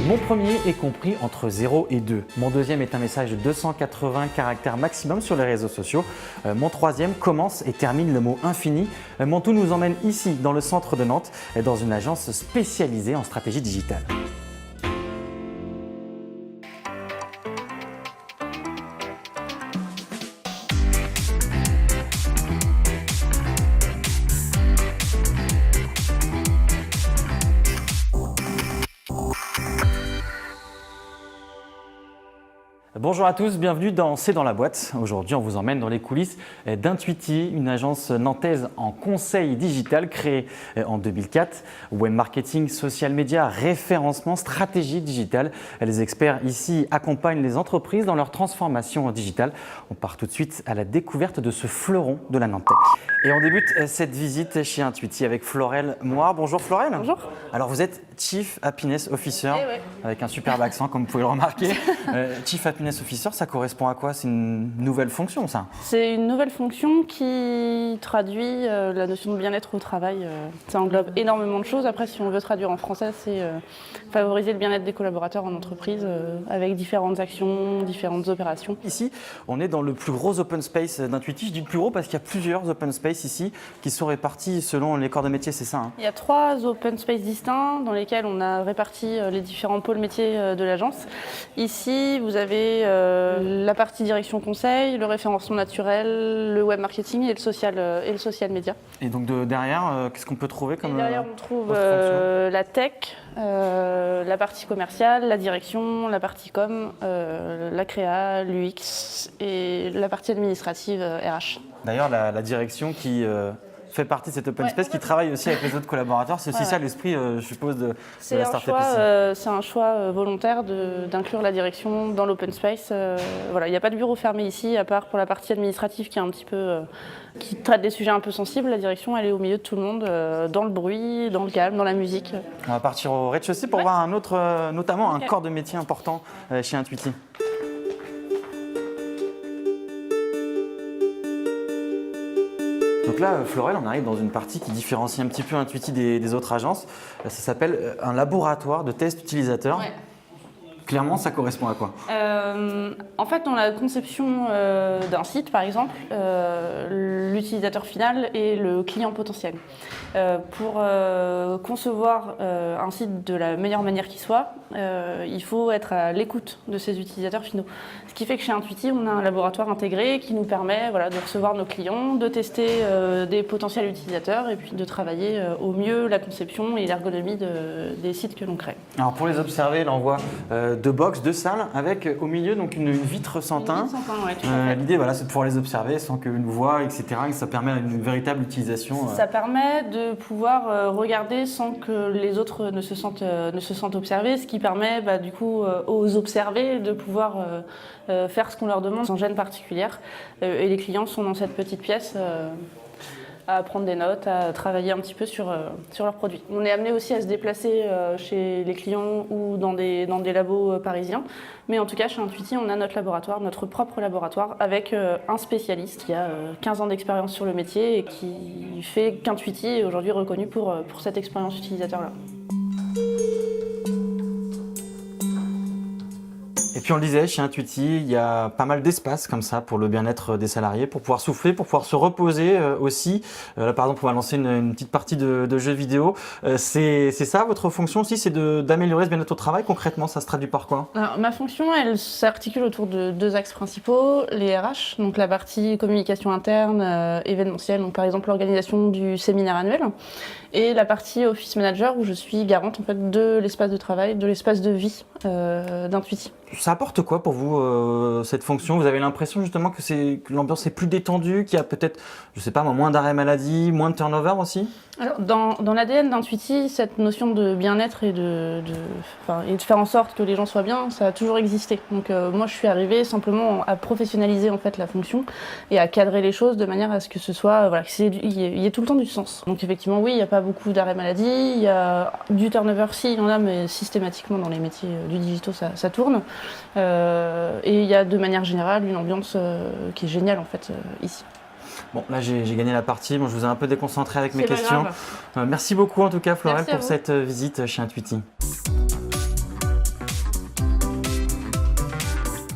Mon premier est compris entre 0 et 2. Mon deuxième est un message de 280 caractères maximum sur les réseaux sociaux. Mon troisième commence et termine le mot infini. Mon tout nous emmène ici, dans le centre de Nantes, dans une agence spécialisée en stratégie digitale. Bonjour à tous, bienvenue dans C'est dans la boîte. Aujourd'hui, on vous emmène dans les coulisses d'Intuiti, une agence nantaise en conseil digital créée en 2004. Web marketing, social media, référencement, stratégie digitale. Les experts ici accompagnent les entreprises dans leur transformation digitale. On part tout de suite à la découverte de ce fleuron de la Nantech. Et on débute cette visite chez Intuiti avec Florelle Moire. Bonjour Florelle. Bonjour. Alors vous êtes Chief Happiness Officer, ouais. avec un superbe accent comme vous pouvez le remarquer. Chief Happiness Officer, ça correspond à quoi? C'est une nouvelle fonction, ça? C'est une nouvelle fonction qui traduit la notion de bien-être au travail. Ça englobe énormément de choses. Après, si on veut traduire en français, c'est favoriser le bien-être des collaborateurs en entreprise avec différentes actions, différentes opérations. Ici, on est dans le plus gros open space d'Intuiti. Je dis le plus gros parce qu'il y a plusieurs open space ici qui sont répartis selon les corps de métier, c'est ça, hein? Il y a 3 open space distincts dans lesquels on a réparti les différents pôles métiers de l'agence. Ici, vous avez la partie direction conseil, le référencement naturel, le web marketing et le social media. Et donc derrière, qu'est-ce qu'on peut trouver comme derrière, on trouve la tech, la partie commerciale, la direction, la partie com, la créa, l'UX et la partie administrative RH. D'ailleurs, la direction qui fait partie de cet open space, qui travaille aussi avec les autres collaborateurs. C'est aussi ça l'esprit, je suppose, de la startup ici. C'est un choix volontaire d'inclure la direction dans l'open space. Voilà, il n'y a pas de bureau fermé ici, à part pour la partie administrative qui est un petit peu, qui traite des sujets un peu sensibles. La direction, elle est au milieu de tout le monde, dans le bruit, dans le calme, dans la musique. On va partir au rez-de-chaussée pour voir un autre, notamment un corps de métier important chez Intuiti. Donc là, Florelle, on arrive dans une partie qui différencie un petit peu Intuiti des autres agences. Ça s'appelle un laboratoire de test utilisateur. Ouais. Clairement, ça correspond à quoi? En fait, dans la conception d'un site, par exemple, l'utilisateur final est le client potentiel. Pour concevoir un site de la meilleure manière qui soit, il faut être à l'écoute de ces utilisateurs finaux. Ce qui fait que chez Intuiti, on a un laboratoire intégré qui nous permet de recevoir nos clients, de tester des potentiels utilisateurs et puis de travailler au mieux la conception et l'ergonomie des sites que l'on crée. Alors pour les observer, là on voit 2 box, 2 salles avec au milieu donc une vitre sans teint. L'idée c'est de pouvoir les observer sans qu'une voix, etc. Et ça permet une véritable utilisation. Ça permet de pouvoir regarder sans que les autres ne se sentent observés, ce qui permet du coup aux observés de pouvoir faire ce qu'on leur demande sans gêne particulière. Et les clients sont dans cette petite pièce à prendre des notes, à travailler un petit peu sur leurs produits. On est amené aussi à se déplacer chez les clients ou dans des labos parisiens. Mais en tout cas, chez Intuiti, on a notre laboratoire, notre propre laboratoire, avec un spécialiste qui a 15 ans d'expérience sur le métier et qui fait qu'Intuiti est aujourd'hui reconnu pour cette expérience utilisateur-là. Et puis on le disait, chez Intuiti, il y a pas mal d'espace comme ça pour le bien-être des salariés, pour pouvoir souffler, pour pouvoir se reposer aussi. Là par exemple, on va lancer une petite partie de jeux vidéo. C'est ça votre fonction aussi, c'est d'améliorer ce bien-être au travail? Concrètement, ça se traduit par quoi? Alors, ma fonction, elle s'articule autour de 2 axes principaux. Les RH, donc la partie communication interne, événementielle, donc par exemple l'organisation du séminaire annuel. Et la partie office manager où je suis garante en fait de l'espace de travail, de l'espace de vie d'Intuiti. Ça apporte quoi pour vous cette fonction? Vous avez l'impression justement que l'ambiance est plus détendue, qu'il y a peut-être, je sais pas, moins d'arrêt maladie, moins de turnover aussi? Alors, dans l'ADN d'Intuiti, cette notion de bien-être et de faire en sorte que les gens soient bien, ça a toujours existé. Donc moi je suis arrivée simplement à professionnaliser en fait la fonction et à cadrer les choses de manière à ce que ce soit, qu'il y ait tout le temps du sens. Donc effectivement oui, il n'y a pas beaucoup d'arrêt maladie, il y a du turnover si, il y en a, mais systématiquement dans les métiers du digital ça tourne. Et il y a de manière générale une ambiance qui est géniale en fait ici. Bon, là j'ai gagné la partie, je vous ai un peu déconcentré avec mes questions. Merci beaucoup en tout cas Florelle pour cette visite chez Intuiti.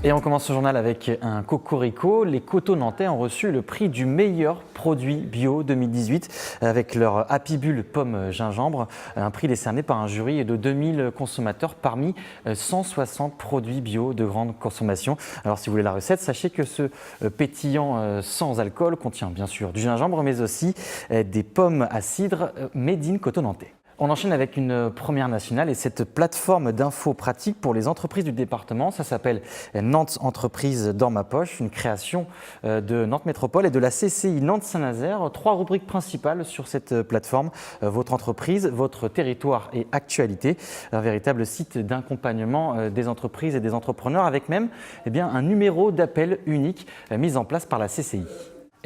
Et on commence ce journal avec un cocorico. Les coteaux nantais ont reçu le prix du meilleur produit bio 2018 avec leur Happy Bull pomme gingembre. Un prix décerné par un jury de 2000 consommateurs parmi 160 produits bio de grande consommation. Alors si vous voulez la recette, sachez que ce pétillant sans alcool contient bien sûr du gingembre mais aussi des pommes à cidre made in coteaux nantais. On enchaîne avec une première nationale et cette plateforme d'infos pratiques pour les entreprises du département. Ça s'appelle Nantes Entreprise dans ma poche, une création de Nantes Métropole et de la CCI Nantes Saint-Nazaire. 3 rubriques principales sur cette plateforme. Votre entreprise, votre territoire et actualité. Un véritable site d'accompagnement des entreprises et des entrepreneurs avec même un numéro d'appel unique mis en place par la CCI.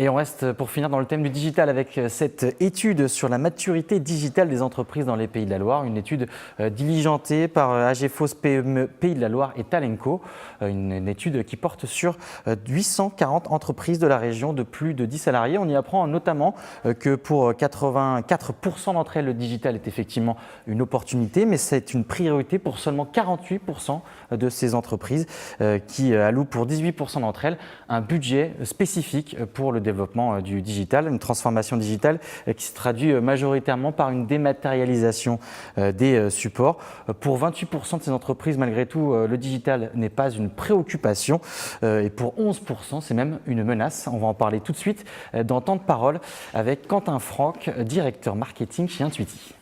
Et on reste pour finir dans le thème du digital avec cette étude sur la maturité digitale des entreprises dans les Pays de la Loire, une étude diligentée par AGFOS PME Pays de la Loire et Talenco, une étude qui porte sur 840 entreprises de la région de plus de 10 salariés. On y apprend notamment que pour 84% d'entre elles, le digital est effectivement une opportunité, mais c'est une priorité pour seulement 48% de ces entreprises qui allouent pour 18% d'entre elles un budget spécifique pour le développement du digital, une transformation digitale qui se traduit majoritairement par une dématérialisation des supports. Pour 28% de ces entreprises, malgré tout, le digital n'est pas une préoccupation et pour 11%, c'est même une menace. On va en parler tout de suite dans Temps de parole avec Quentin Franck, directeur marketing chez Intuiti.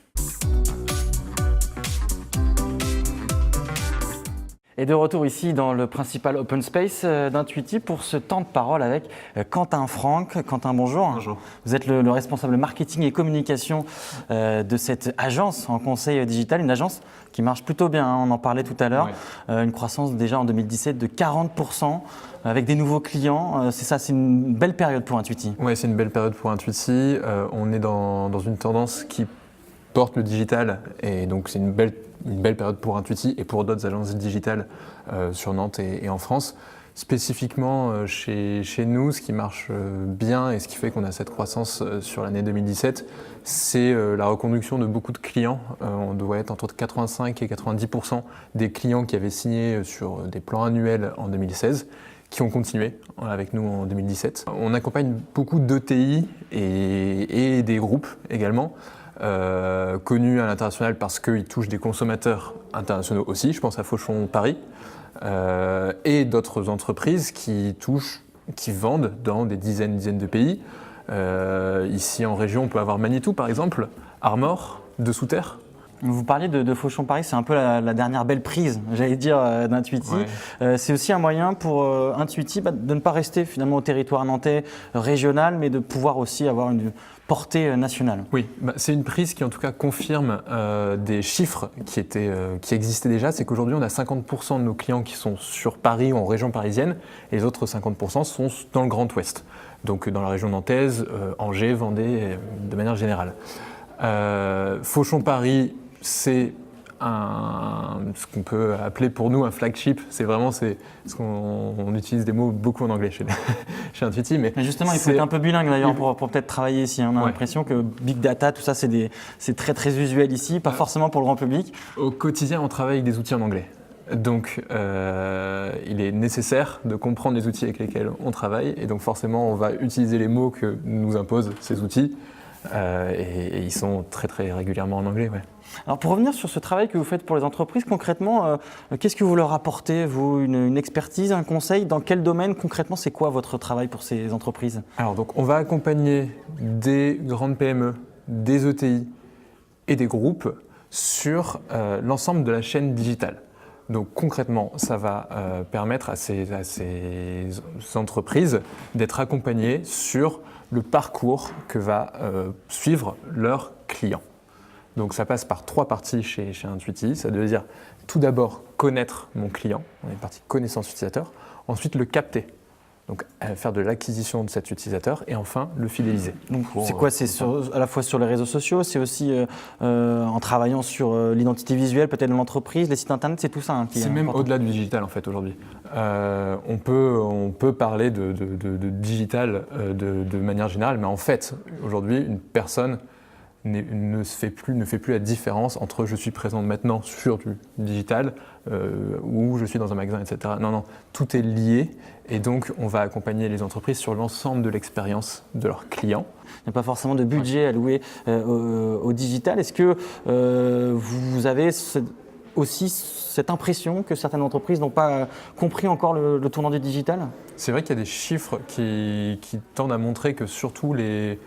Et de retour ici dans le principal open space d'Intuiti pour ce temps de parole avec Quentin Franck. Quentin, bonjour. Bonjour. Vous êtes le responsable marketing et communication de cette agence en conseil digital, une agence qui marche plutôt bien, hein, on en parlait tout à l'heure. Ouais. Une croissance déjà en 2017 de 40% avec des nouveaux clients. C'est une belle période pour Intuiti. Oui, c'est une belle période pour Intuiti. On est dans une tendance qui porte le digital et donc c'est une belle période pour Intuiti et pour d'autres agences digitales sur Nantes et en France. Spécifiquement chez nous, ce qui marche bien et ce qui fait qu'on a cette croissance sur l'année 2017, c'est la reconduction de beaucoup de clients. On doit être entre 85 et 90% des clients qui avaient signé sur des plans annuels en 2016 qui ont continué avec nous en 2017. On accompagne beaucoup d'ETI et des groupes également. Connus à l'international parce qu'ils touchent des consommateurs internationaux aussi, je pense à Fauchon Paris, et d'autres entreprises qui vendent dans des dizaines de pays. Ici en région, on peut avoir Manitou par exemple, Armor, Dessous Terre. Vous parliez de Fauchon Paris, c'est un peu la dernière belle prise, j'allais dire, d'Intuiti. Ouais. C'est aussi un moyen pour Intuiti de ne pas rester finalement au territoire nantais régional, mais de pouvoir aussi avoir une portée nationale. Oui, c'est une prise qui en tout cas confirme des chiffres qui existaient déjà. C'est qu'aujourd'hui on a 50% de nos clients qui sont sur Paris ou en région parisienne et les autres 50% sont dans le Grand Ouest. Donc dans la région nantaise, Angers, Vendée, de manière générale. Fauchon Paris, c'est ce qu'on peut appeler pour nous un flagship. C'est vraiment ce qu'on utilise des mots beaucoup en anglais chez Intuiti. Mais justement, il faut être un peu bilingue d'ailleurs pour peut-être travailler ici. On a l'impression que Big Data, tout ça, c'est très très usuel ici, pas forcément pour le grand public. Au quotidien, on travaille avec des outils en anglais. Donc, il est nécessaire de comprendre les outils avec lesquels on travaille. Et donc forcément, on va utiliser les mots que nous imposent ces outils. Et ils sont très très régulièrement en anglais. Ouais. Alors pour revenir sur ce travail que vous faites pour les entreprises, concrètement, qu'est-ce que vous leur apportez, vous, une expertise, un conseil? Dans quel domaine concrètement, c'est quoi votre travail pour ces entreprises? Alors donc on va accompagner des grandes PME, des ETI et des groupes sur l'ensemble de la chaîne digitale. Donc concrètement, ça va permettre à ces entreprises d'être accompagnées sur le parcours que va suivre leur client. Donc ça passe par 3 parties chez Intuiti. Ça veut dire tout d'abord connaître mon client, on est partie connaissance utilisateur, ensuite le capter, donc faire de l'acquisition de cet utilisateur et enfin le fidéliser. Donc c'est quoi? C'est à la fois sur les réseaux sociaux, c'est aussi en travaillant sur l'identité visuelle peut-être de l'entreprise, les sites internet, c'est tout ça qui est C'est même au-delà du digital en fait aujourd'hui. On peut parler de digital de manière générale, mais en fait aujourd'hui une personne ne fait plus la différence entre je suis présent maintenant sur du digital ou je suis dans un magasin, etc. Non, tout est lié et donc on va accompagner les entreprises sur l'ensemble de l'expérience de leurs clients. Il n'y a pas forcément de budget alloué au digital. Est-ce que vous avez aussi cette impression que certaines entreprises n'ont pas compris encore le tournant du digital? C'est vrai qu'il y a des chiffres qui tendent à montrer que surtout les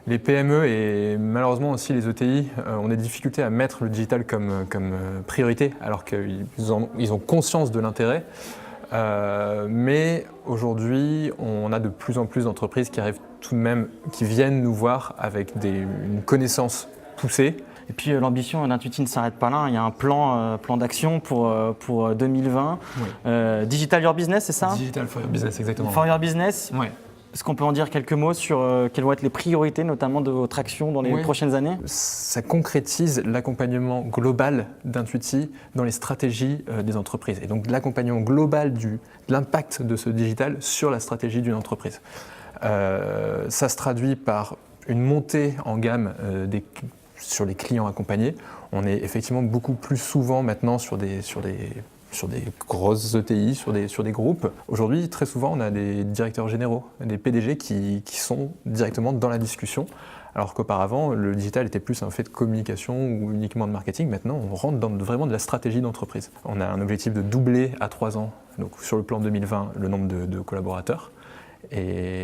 PME et malheureusement aussi les ETI ont des difficultés à mettre le digital comme priorité alors qu'ils ont conscience de l'intérêt. Mais aujourd'hui, on a de plus en plus d'entreprises qui arrivent tout de même, qui viennent nous voir avec une connaissance poussée. Et puis l'ambition d'Intuiti ne s'arrête pas là, il y a un plan d'action pour 2020. Oui. Digital Your Business, c'est ça? Digital for Your Business, exactement. For Your Business. Oui. Est-ce qu'on peut en dire quelques mots sur quelles vont être les priorités, notamment de votre action dans les prochaines années? Ça concrétise l'accompagnement global d'Intuiti dans les stratégies des entreprises. Et donc l'accompagnement global de l'impact de ce digital sur la stratégie d'une entreprise. Ça se traduit par une montée en gamme sur les clients accompagnés. On est effectivement beaucoup plus souvent maintenant sur des grosses ETI, sur des groupes. Aujourd'hui, très souvent, on a des directeurs généraux, des PDG qui sont directement dans la discussion, alors qu'auparavant, le digital était plus un fait de communication ou uniquement de marketing. Maintenant, on rentre dans vraiment de la stratégie d'entreprise. On a un objectif de doubler à 3 ans, donc sur le plan 2020, le nombre de collaborateurs. Et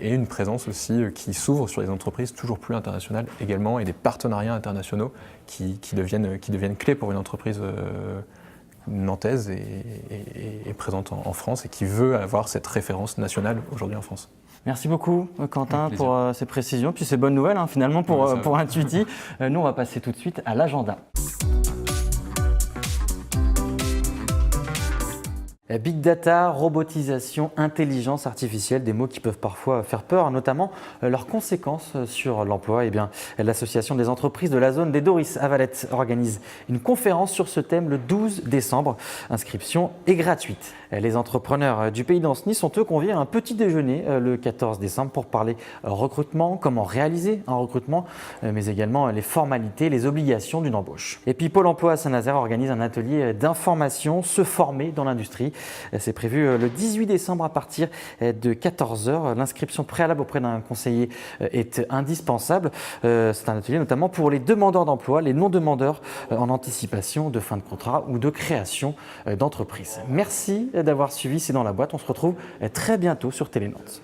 une présence aussi qui s'ouvre sur des entreprises toujours plus internationales également et des partenariats internationaux qui deviennent clés pour une entreprise nantaise et présente en France et qui veut avoir cette référence nationale aujourd'hui en France. Merci beaucoup Quentin pour ces précisions, puis ces bonnes nouvelles finalement pour Intuiti. Nous on va passer tout de suite à l'agenda. Big data, robotisation, intelligence artificielle, des mots qui peuvent parfois faire peur, notamment leurs conséquences sur l'emploi. Eh bien, l'association des entreprises de la zone des Doris à Valette organise une conférence sur ce thème le 12 décembre. Inscription est gratuite. Les entrepreneurs du Pays d'Anceny sont eux conviés à un petit déjeuner le 14 décembre pour parler recrutement, comment réaliser un recrutement, mais également les formalités, les obligations d'une embauche. Et puis Pôle emploi à Saint-Nazaire organise un atelier d'information, se former dans l'industrie. C'est prévu le 18 décembre à partir de 14h. L'inscription préalable auprès d'un conseiller est indispensable. C'est un atelier notamment pour les demandeurs d'emploi, les non-demandeurs en anticipation de fin de contrat ou de création d'entreprise. Merci d'avoir suivi C'est dans la boîte. On se retrouve très bientôt sur Télé Nantes.